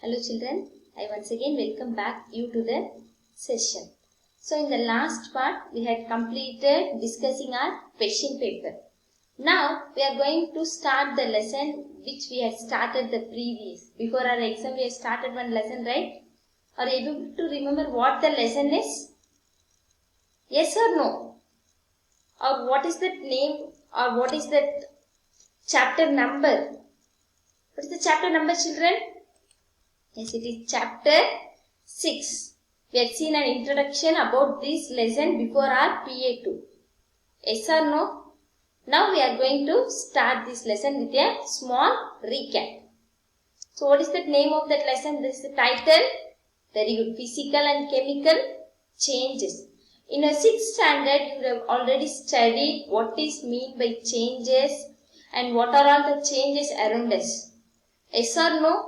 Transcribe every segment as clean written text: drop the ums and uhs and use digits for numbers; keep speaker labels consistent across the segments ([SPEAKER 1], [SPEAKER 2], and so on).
[SPEAKER 1] Hello children, I once again welcome back you to the session. So in the last part we had completed discussing our question paper. Now we are going to start the lesson which we had started the previous. Before our exam we had started one lesson, right? Are you able to remember what the lesson is? Yes or no? Or what is that name or what is that chapter number? What is the chapter number, children? Yes, it is chapter 6. We had seen an introduction about this lesson before our PA2. Yes or no? Now we are going to start this lesson with a small recap. So what is the name of that lesson? This is the title. Very good. Physical and chemical changes. In a 6th standard, you have already studied what is meant by changes and what are all the changes around us. Yes or no?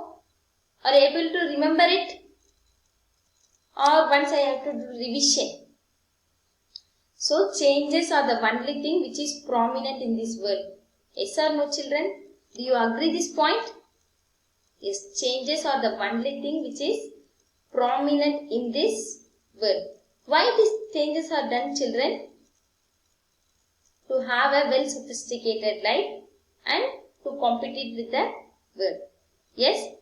[SPEAKER 1] Are you able to remember it? Or once I have to do revision. So changes are the only thing which is prominent in this world. Yes or no, children? Do you agree this point? Yes, changes are the only thing which is prominent in this world. Why these changes are done, children? To have a well sophisticated life and to compete with the world. Yes,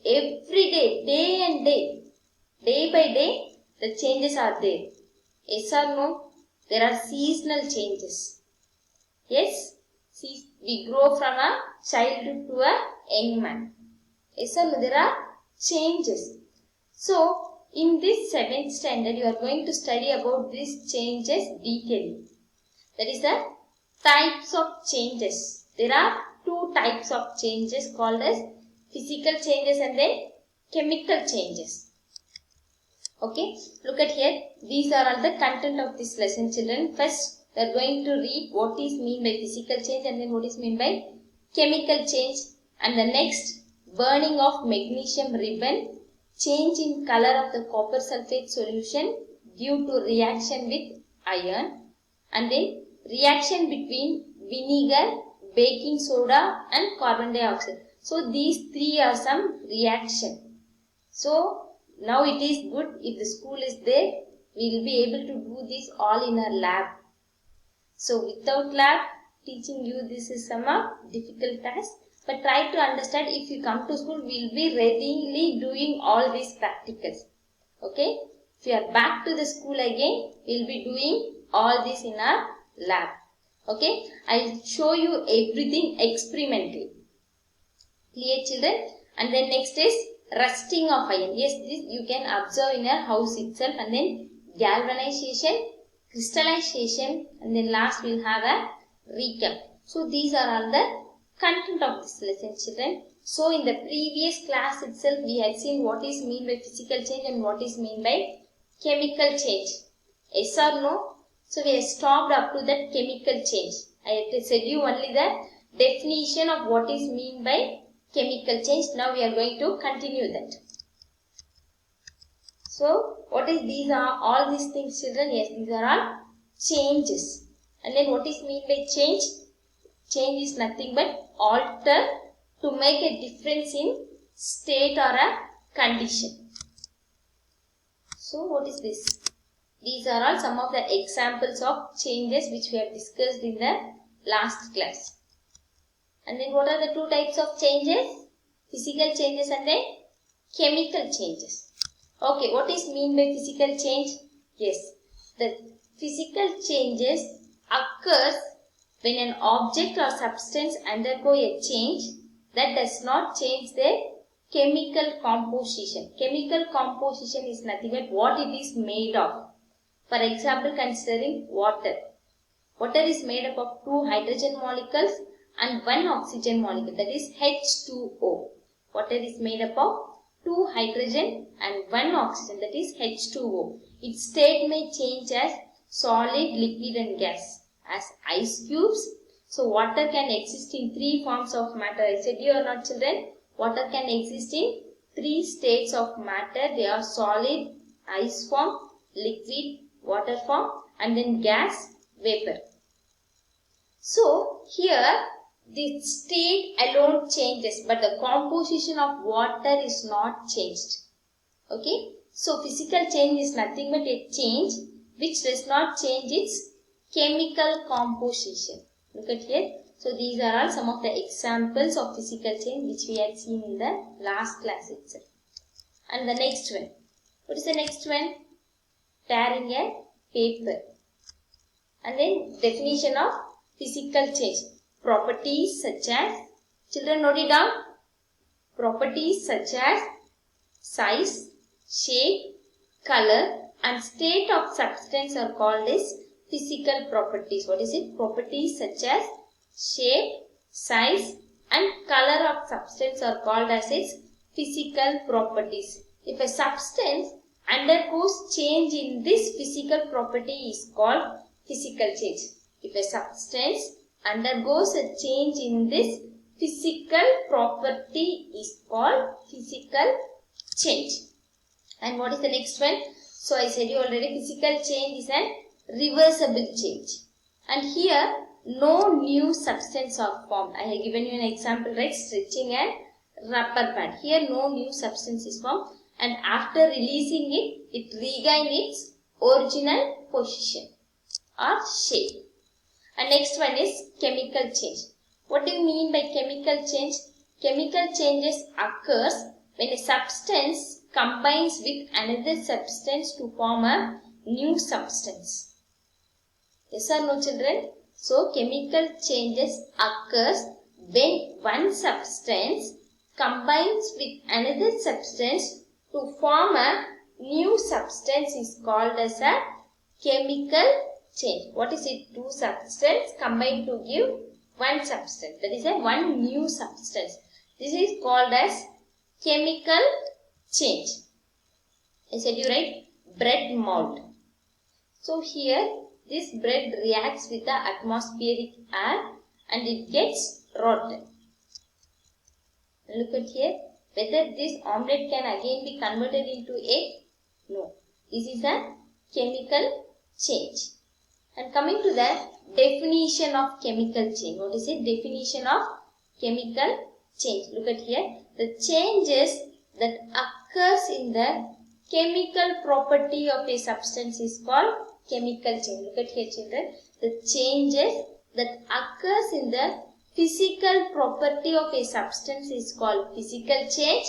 [SPEAKER 1] every day, day and day, day by day, the changes are there. Yes or no? There are seasonal changes. Yes, see, we grow from a childhood to a young man. Yes or no? There are changes. So, in this 7th standard, you are going to study about these changes detailing. That is the types of changes. There are two types of changes called as physical changes and then chemical changes. Okay, look at here. These are all the content of this lesson, children. First, we are going to read what is mean by physical change and then what is mean by chemical change. And the next, burning of magnesium ribbon, change in color of the copper sulfate solution due to reaction with iron. And then reaction between vinegar, baking soda and carbon dioxide. So these three are some reaction. So now it is good if the school is there, we will be able to do this all in our lab. So without lab, teaching you this is some difficult task. But try to understand, if you come to school, we will be readily doing all these practicals. Okay. If you are back to the school again, we will be doing all this in our lab. Okay. I will show you everything experimentally. Clear, children? And then next is rusting of iron. Yes, this you can observe in a house itself. And then galvanization, crystallization, and then last we will have a recap. So these are all the content of this lesson, children. So in the previous class itself, we had seen what is mean by physical change and what is mean by chemical change. Yes or no? So we have stopped up to that chemical change. I have said you only the definition of what is mean by chemical change. Now we are going to continue that. So what is these are all these things, children? Yes, these are all changes. And then what is mean by change? Change is nothing but alter to make a difference in state or a condition. So what is this? These are all some of the examples of changes which we have discussed in the last class. And then what are the two types of changes? Physical changes and then chemical changes. Okay, what is mean by physical change? Yes, the physical changes occurs when an object or substance undergo a change that does not change their chemical composition. Chemical composition is nothing but what it is made of. For example, considering water. Water is made up of 2 hydrogen molecules and 1 oxygen molecule, that is H2O. Water is made up of 2 hydrogen and 1 oxygen, that is H2O. Its state may change as solid, liquid and gas. As ice cubes, so water can exist in 3 forms of matter. I said you or not, children? Water can exist in 3 states of matter. They are solid, ice form, liquid, water form, and then gas, vapor. So here the state alone changes, but the composition of water is not changed. Okay, so physical change is nothing but a change which does not change its chemical composition. Look at here. So these are all some of the examples of physical change which we had seen in the last class itself. And the next one. What is the next one? Tearing a paper. And then definition of physical change. Properties such as, children note it down. Properties such as size, shape, color and state of substance are called as physical properties. What is it? Properties such as shape, size and color of substance are called as its physical properties. If a substance undergoes change in this physical property is called physical change. If a substance undergoes a change in this physical property is called physical change. And what is the next one? So I said you already, physical change is an reversible change. And here no new substance are formed. I have given you an example, right? Stretching and rubber band. Here no new substance is formed, and after releasing it, it regains its original position or shape. And next one is chemical change. What do you mean by chemical change? Chemical changes occurs when a substance combines with another substance to form a new substance. Yes or no, children? So chemical changes occurs when one substance combines with another substance to form a new substance is called as a chemical change. What is it? Two substances combine to give one substance. That is a one new substance. This is called as chemical change. I said you right? Bread mold. So here this bread reacts with the atmospheric air and it gets rotten. Look at here. Whether this omelette can again be converted into egg? No. This is a chemical change. And coming to the definition of chemical change. What is it? Definition of chemical change. Look at here. The changes that occurs in the chemical property of a substance is called chemical change. Look at here, children. The changes that occurs in the physical property of a substance is called physical change,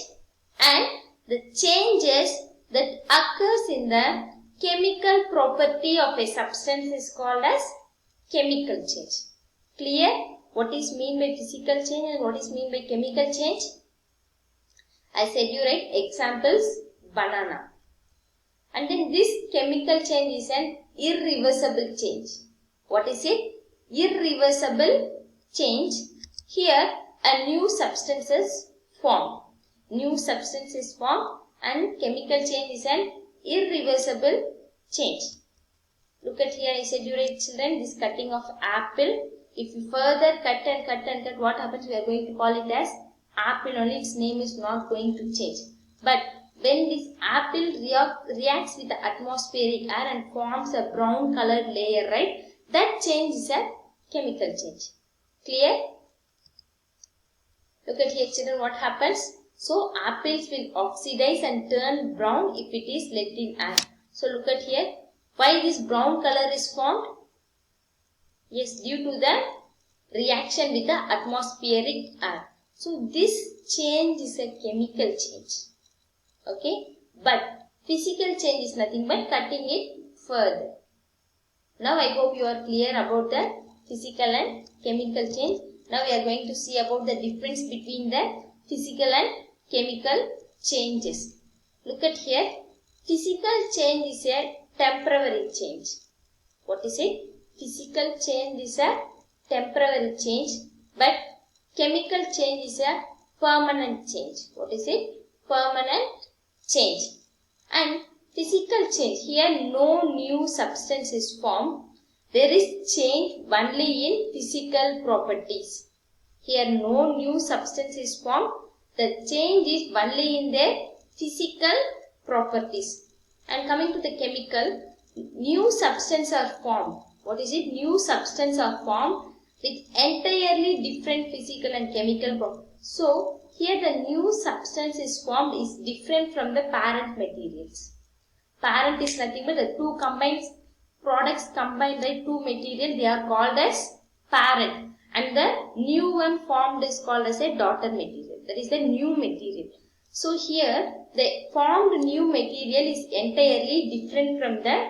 [SPEAKER 1] and the changes that occurs in the chemical property of a substance is called as chemical change. Clear? What is mean by physical change and what is mean by chemical change? I said you right. Examples, banana. And then this chemical change is an irreversible change. What is it? Irreversible change. Here a new substance is formed. New substance is formed and chemical change is an irreversible change. Look at here, I said you right, children, this cutting of apple. If you further cut and cut and cut, what happens? We are going to call it as apple only. Its name is not going to change. But when this apple reacts with the atmospheric air and forms a brown colored layer, right? That change is a chemical change. Clear? Look at here, children, what happens? So apples will oxidize and turn brown if it is left in air. So look at here. Why this brown color is formed? Yes, due to the reaction with the atmospheric air. So this change is a chemical change. Okay. But physical change is nothing but cutting it further. Now I hope you are clear about the physical and chemical change. Now we are going to see about the difference between the physical and chemical changes. Look at here. Physical change is a temporary change. What is it? Physical change is a temporary change, but chemical change is a permanent change. What is it? Permanent change. And physical change, here no new substance is formed. There is change only in physical properties. Here no new substance is formed. The change is only in their physical properties. And coming to the chemical, new substances are formed. What is it? New substances are formed with entirely different physical and chemical properties. So, here the new substance is formed is different from the parent materials. Parent is nothing but the two combined products combined by two materials, they are called as parent, and the new one formed is called as a daughter material. That is the new material. So here the formed new material is entirely different from the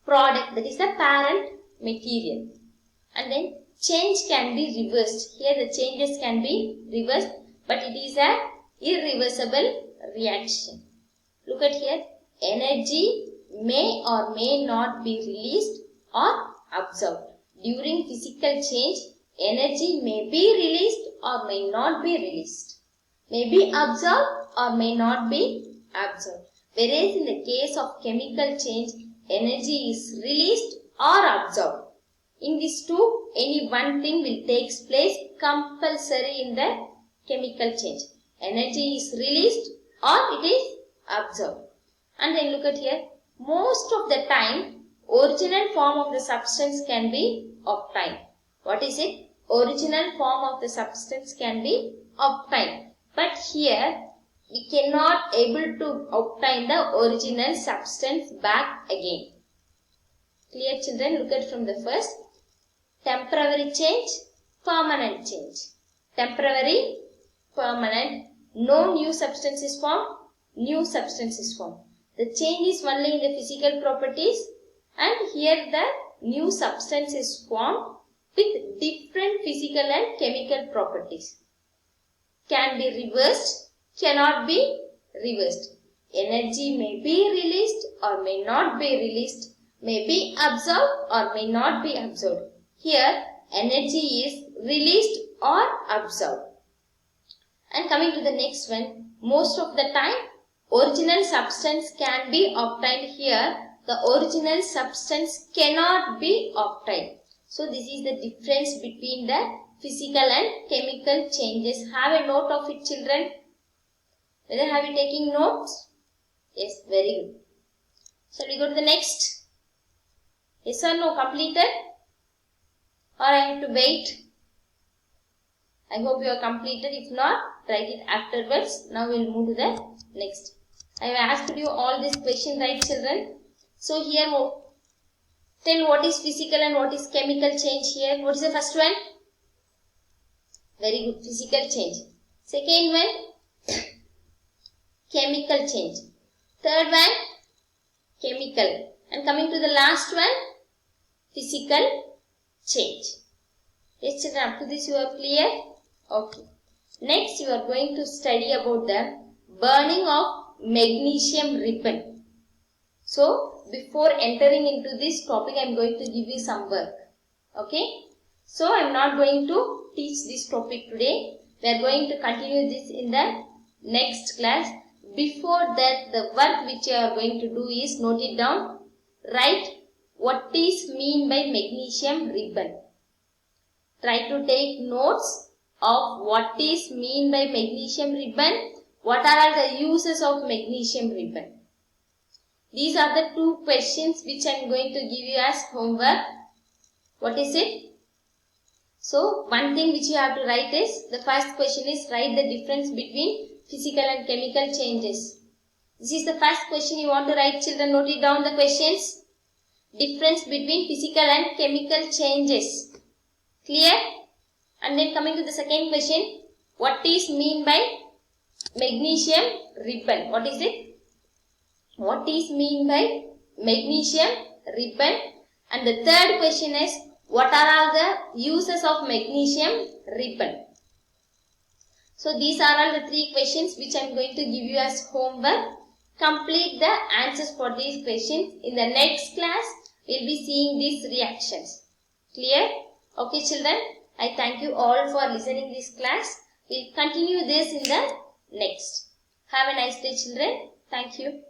[SPEAKER 1] product, that is the parent material. And then change can be reversed. Here the changes can be reversed, but it is an irreversible reaction. Look at here. Energy may or may not be released or absorbed. During physical change, energy may be released or may not be released. May be absorbed or may not be absorbed. Whereas in the case of chemical change, energy is released or absorbed. In these two, any one thing will take place compulsory in the chemical change. Energy is released or it is absorbed. And then look at here, most of the time, original form of the substance can be obtained. What is it? Original form of the substance can be obtained. But here, we cannot able to obtain the original substance back again. Clear children? Look at from the first. Temporary change, permanent change. Temporary, permanent. No new substance is formed, new substance is formed. The change is only in the physical properties, and here the new substance is formed with different physical and chemical properties. Can be reversed, cannot be reversed. Energy may be released or may not be released, may be absorbed or may not be absorbed. Here energy is released or absorbed. And coming to the next one, most of the time original substance can be obtained. Here the original substance cannot be obtained. So this is the difference between the physical and chemical changes. Have a note of it children. Whether have you taking notes? Yes, very good. Shall we go to the next? Yes or no, completed? Or I have to wait? I hope you are completed. If not, write it afterwards. Now we will move to the next. I have asked you all these questions, right children? So here, tell what is physical and what is chemical change here. What is the first one? Very good, physical change. Second one, chemical change. Third one, chemical. And coming to the last one, physical change. Yes children, up to this you are clear? Okay. Next you are going to study about the burning of magnesium ribbon. So, before entering into this topic, I am going to give you some work. Okay. So, I am not going to teach this topic today. We are going to continue this in the next class. Before that, the work which you are going to do is, note it down. Write what is mean by magnesium ribbon. Try to take notes of what is mean by magnesium ribbon. What are the uses of magnesium ribbon? These are the two questions which I am going to give you as homework. What is it? So, one thing which you have to write is, the first question is, write the difference between physical and chemical changes. This is the first question you want to write children. Note it down the questions. Difference between physical and chemical changes. Clear? And then coming to the second question, what is mean by magnesium ribbon? What is it? What is mean by magnesium ribbon? And the third question is, what are all the uses of magnesium ribbon? So these are all the three questions which I am going to give you as homework. Complete the answers for these questions. In the next class, we will be seeing these reactions. Clear? Okay children, I thank you all for listening this class. We will continue this in the next. Have a nice day children. Thank you.